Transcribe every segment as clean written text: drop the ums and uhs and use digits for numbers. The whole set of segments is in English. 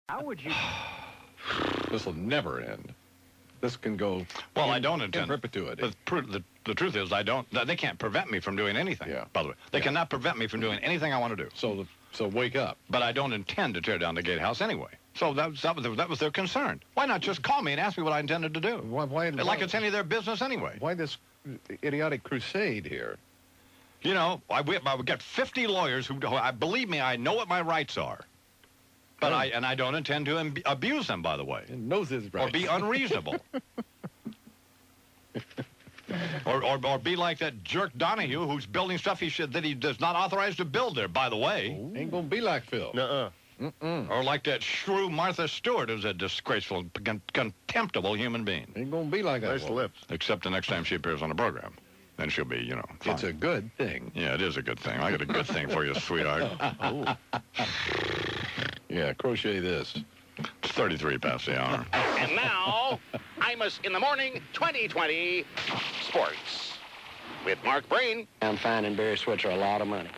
How would you? This will never end. This can go. Well, I don't intend in perpetuity. The truth is, I don't. They can't prevent me from doing anything. Yeah. By the way, they cannot prevent me from doing anything I want to do. So wake up. But I don't intend to tear down the Gatehouse anyway. So that was their concern. Why not just call me and ask me what I intended to do? Why like it's any of their business anyway. Why this idiotic crusade here? You know, I would get 50 lawyers who believe me, I know what my rights are. But I don't intend to abuse them, by the way. He knows his rights. Or be unreasonable. or be like that jerk Donahue who's building stuff that he does not authorize to build there, by the way. Ooh. Ain't gonna be like Phil. Nuh-uh. Or like that shrew Martha Stewart, who's a disgraceful, contemptible human being. Ain't gonna be like that. Nice lips. Except the next time she appears on the program. Then she'll be, you know, fine. It's a good thing. Yeah, it is a good thing. I got a good thing for you, sweetheart. Oh. Yeah, crochet this. It's 33 past the hour. And now, Imus in the Morning 2020 Sports with Mark Breen. I'm finding Barry Switzer a lot of money.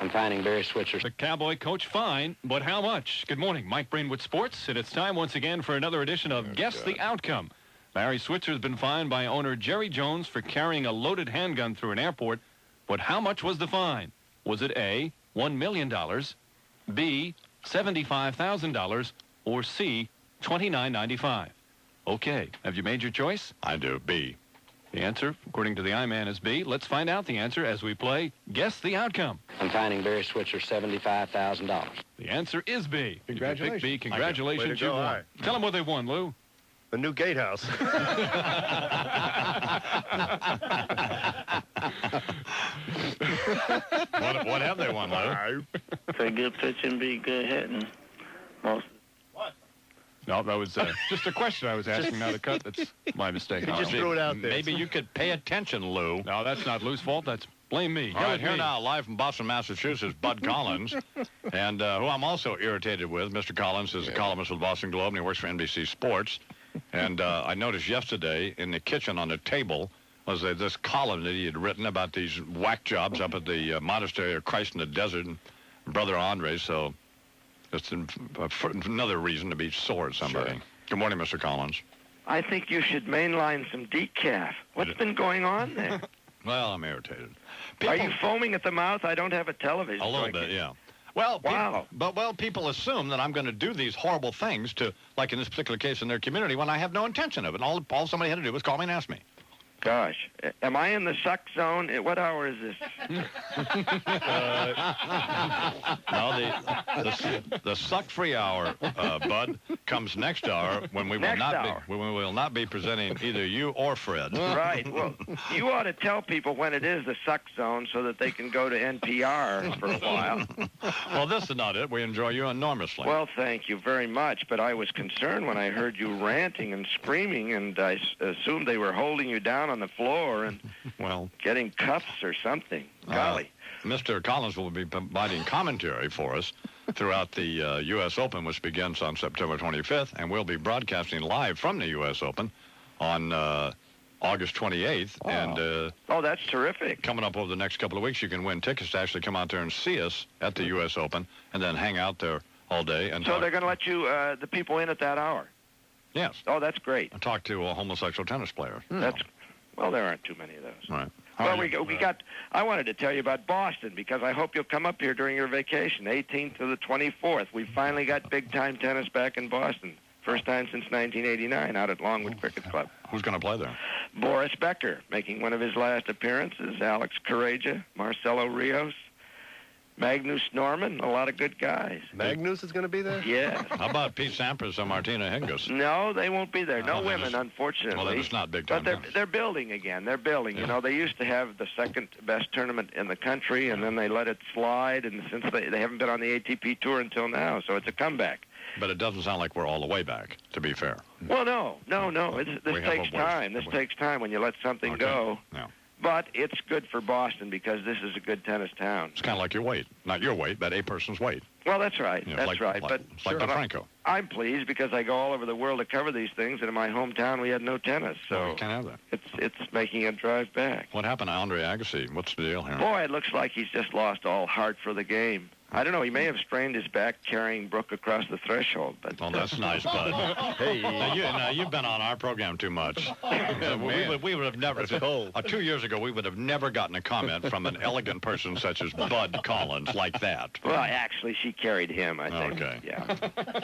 I'm finding Barry Switzer. The Cowboy coach fine, but how much? Good morning, Mike Breen with Sports, and it's time once again for another edition of Guess the Outcome. Barry Switzer has been fined by owner Jerry Jones for carrying a loaded handgun through an airport, but how much was the fine? Was it A, $1 million, B, $75,000, or C, $29.95? Okay, have you made your choice? I do. B. The answer, according to the I-Man, is B. Let's find out the answer as we play Guess the Outcome. I'm finding Barry Switzer $75,000. The answer is B. Congratulations. If you picked B, congratulations, Way to go, you won. all right. Tell them what they won, Lou. The new Gatehouse. What have they won, Lou? Play good pitching, be good hitting. Most. No, that was just a question I was asking, not a cut. That's my mistake. You just threw it out there. Maybe you could pay attention, Lou. No, that's not Lou's fault. That's blame me. All right, here now, live from Boston, Massachusetts, Bud Collins, and who I'm also irritated with. Mr. Collins is a columnist with the Boston Globe, and he works for NBC Sports. And I noticed yesterday in the kitchen on the table was this column that he had written about these whack jobs up at the monastery of Christ in the Desert, and Brother Andre. So it's another reason to be sore at somebody. Sure. Good morning, Mr. Collins. I think you should mainline some decaf. What's been going on there? Well, I'm irritated. Are you foaming at the mouth? I don't have a television. A little bit, yeah. Well, Wow. People assume that I'm going to do these horrible things to, like in this particular case in their community, when I have no intention of it. And all somebody had to do was call me and ask me. Gosh, am I in the suck zone? What hour is this? No, the suck-free hour, Bud, comes next hour when we will not be presenting either you or Fred. Right. Well, you ought to tell people when it is the suck zone so that they can go to NPR for a while. Well, this is not it. We enjoy you enormously. Well, thank you very much, but I was concerned when I heard you ranting and screaming, and I assumed they were holding you down on the floor and getting cuffs or something. Golly. Mr. Collins will be providing commentary for us throughout the U.S. Open, which begins on September 25th, and we'll be broadcasting live from the U.S. Open on August 28th. Oh. And That's terrific. coming up over the next couple of weeks, you can win tickets to actually come out there and see us at the U.S. Open and then hang out there all day. And So they're going to let you, the people in at that hour? Yes. Oh, that's great. And talk to a homosexual tennis player. Well, there aren't too many of those. Right. Well, I wanted to tell you about Boston because I hope you'll come up here during your vacation, 18th to the 24th. We finally got big-time tennis back in Boston. First time since 1989 out at Longwood Cricket Club. Who's going to play there? Boris Becker making one of his last appearances, Alex Correia, Marcelo Rios, Magnus Norman, a lot of good guys. Magnus is going to be there? Yeah. How about Pete Sampras and Martina Hingis? No, they won't be there. No women, unfortunately. Well, then it's not big time. But they're building again. They're building. Yeah. You know, they used to have the second best tournament in the country, and then they let it slide, and since they haven't been on the ATP Tour until now, so it's a comeback. But it doesn't sound like we're all the way back, to be fair. Well, no. This takes time. This We- takes time when you let something Okay. go. Yeah. But it's good for Boston because this is a good tennis town. It's kind of like your weight. Not your weight, but a person's weight. Well, that's right. You know, That's like, right. Like, But it's like DeFranco. I'm pleased because I go all over the world to cover these things, and in my hometown we had no tennis, so Well, you can't have that. it's making a drive back. What happened to Andre Agassi? What's the deal here? Boy, it looks like he's just lost all heart for the game. I don't know. He may have strained his back carrying Brooke across the threshold. But Oh, that's nice, bud. Hey. Now, you've been on our program too much. we would have never. That's cold. 2 years ago, we would have never gotten a comment from an elegant person such as Bud Collins like that. Well, actually, she carried him, I think. Okay. Yeah.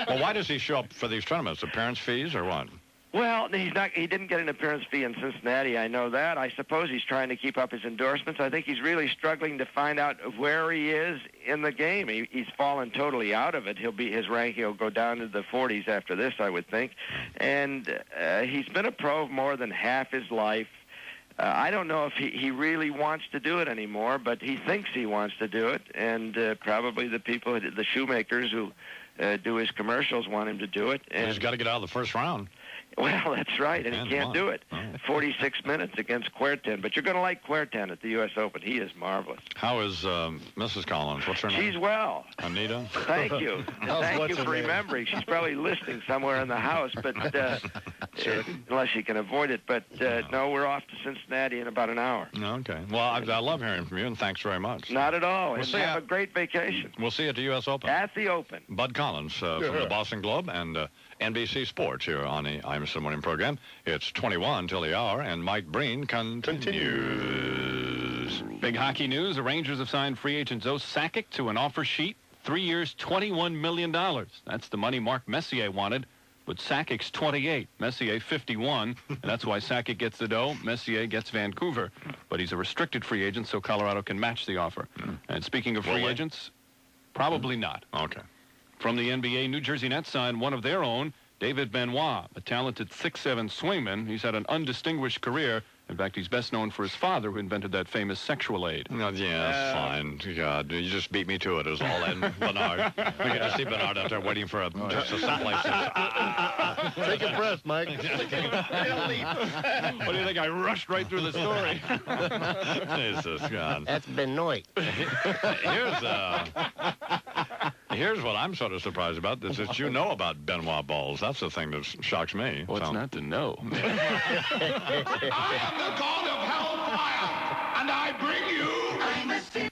Well, why does he show up for these tournaments? Appearance fees or what? Well, he didn't get an appearance fee in Cincinnati. I know that. I suppose he's trying to keep up his endorsements. I think he's really struggling to find out where he is in the game. He's fallen totally out of it. His ranking will go down to the 40s after this, I would think. And he's been a pro more than half his life. I don't know if he really wants to do it anymore, but he thinks he wants to do it. And probably the people, the shoemakers who do his commercials want him to do it. And He's got to get out of the first round. Well, that's right, and he can't do it. Oh. 46 minutes against Querten, but you're going to like Querten at the U.S. Open. He is marvelous. How is Mrs. Collins? What's her name? She's well. Anita? Thank you. Thank what's you her for name? remembering. She's probably listening somewhere in the house, but unless she can avoid it. But no, we're off to Cincinnati in about an hour. Okay. Well, I love hearing from you, and thanks very much. Not at all. We'll And see have ya. a great vacation. We'll see you at the U.S. Open. At the Open. Bud Collins from the Boston Globe and NBC Sports here on the Imus in the Morning program. It's 21 till the hour, and Mike Breen continues. Big hockey news. The Rangers have signed free agent Joe Sakic to an offer sheet. 3 years, $21 million. That's the money Mark Messier wanted, but Sakic's 28, Messier 51, and that's why Sakic gets the dough, Messier gets Vancouver. But he's a restricted free agent, so Colorado can match the offer. And speaking of free agents, probably not. Okay. From the NBA, New Jersey Nets signed one of their own, David Benoit, a talented 6'7" swingman. He's had an undistinguished career. In fact, he's best known for his father, who invented that famous sexual aid. Yeah, that's fine. God, you just beat me to it, is all. And Bernard, we can just see Bernard out there waiting for just a satellite system. Take a breath, Mike. What do you think? I rushed right through the story. Jesus, God. That's Benoit. Here's what I'm sort of surprised about, is that you know about Benoit balls. That's the thing that shocks me. What's not to know? I am the god of hellfire, and I bring